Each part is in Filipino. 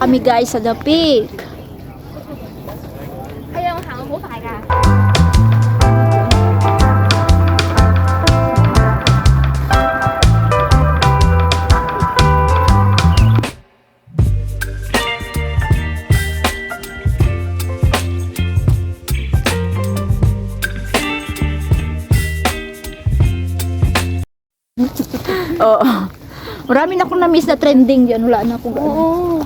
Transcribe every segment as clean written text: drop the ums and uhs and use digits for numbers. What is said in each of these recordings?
kami guys sa The Peak. Oo. Marami na akong na-miss na trending diyan. Wala na akong Oo.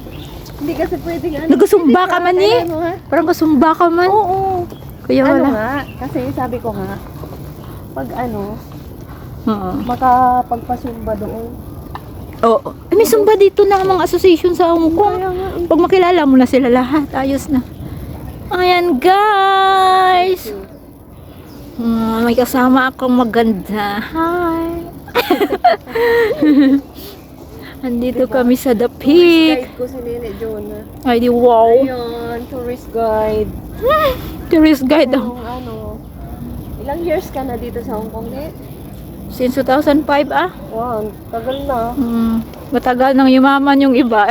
Hindi kasi pwedeng ano. Nagusumba ka man eh. Ano, ha? Parang kasumba ka man. Oo. Kaya Ano wala. nga, kasi sabi ko nga, pag ano, Oo. makapagpasumba doon. Oo. Eh, may sumba dito na mga association sa Hong Kong. Kaya nga eh. Pag makilala mo na sila lahat, ayos na. Ayan guys. May kasama akong maganda. Hi. Andito kami sa The Peak. Guide ko si Nene Jonah. Ay di wow. Ayun, tourist guide. Tourist guide daw. Yung ano, ilang years ka na dito sa Hong Kong, eh? Since 2005 ah. Wow, tagal na. Matagal nang yumaman yung iba.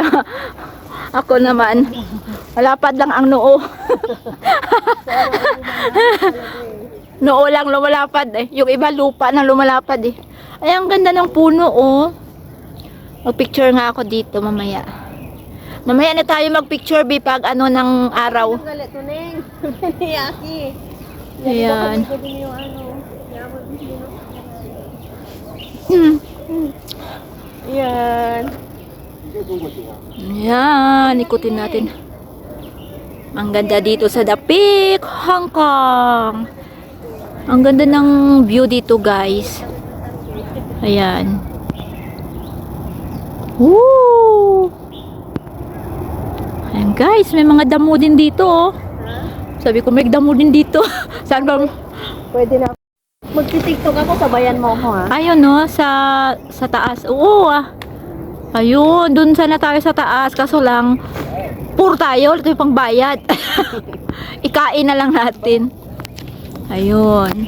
Ako naman, malapad lang ang noo. Noo lang lumalapad eh. Yung iba lupa na lumalapad eh. Ay, ang ganda ng puno oh. Mag-picture nga ako dito mamaya. Mamaya na tayo mag-picture pag ano ng araw. Ang galit to, Neng. Niyaki. Ayan. Ko din yung ano, yaman din, no? Ayan. Ayan, ikutin natin. Ang ganda dito sa The Peak, Hong Kong. Ang ganda ng view dito guys. Ayan. Woo! Ayan guys, may mga damo din dito oh. Sabi ko may damo din dito. Saan ba? Pwede na. Magti-tiktok ako, sabayan mo ako, ha? Ayun no, sa taas. Oo ah. Ayun, dun sana tayo sa taas. Kaso lang, puro tayo. Ito yung pangbayad. Ikain na lang natin. Ayun.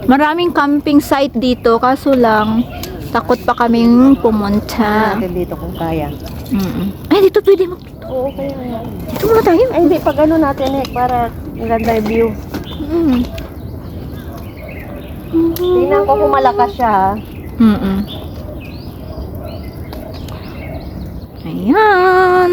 Maraming camping site dito. Kaso lang, takot pa kaming pumunta. Natin dito kung kaya. Ay, dito pwede mag... Oo, kaya nga. Dito muna tayo. Ay, hindi. Pag ano natin, eh, para maganda yung view. Tingnan ko kung malakas siya, ha? Ayan.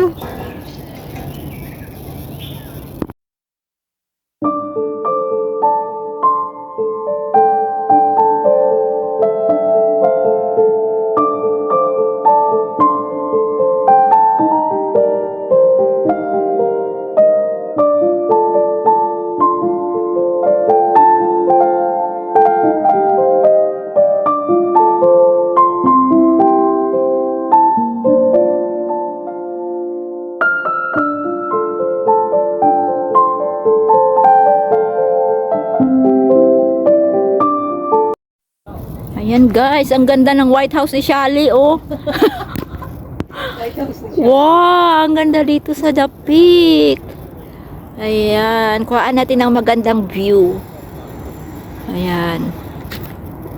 Ayan guys, ang ganda ng White House ni Shally oh. Wow, ang ganda dito sa The Peak. Ayan, kuhaan natin ang magandang view. Ayan.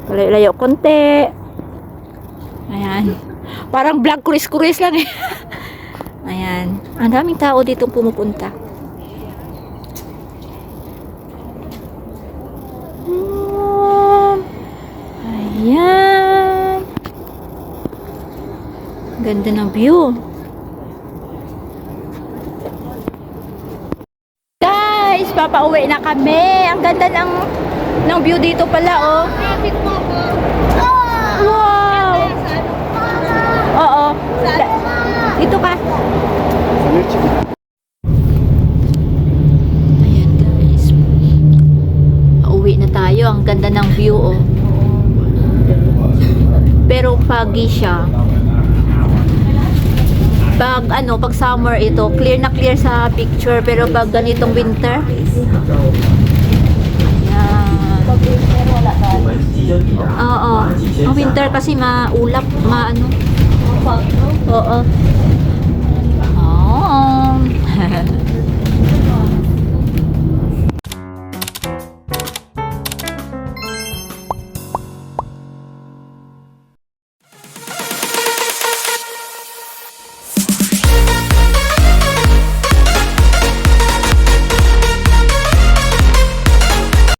Layo-layo konti. Ayan. Parang vlog kuris-kuris lang eh. Ayan. Ang daming tao dito pumupunta. Ayan. Ganda ng view. Guys, papauwi na kami. Ang ganda ng view dito pala oh. Wow. Oo. Dito ka. Ayan guys. Pauwi na tayo. Ang ganda ng view oh. Pero foggy siya. Pag summer ito, clear na clear sa picture, pero pag ganitong winter, ayan. Oo. Ang winter kasi maulap, maano. Oo. Oo.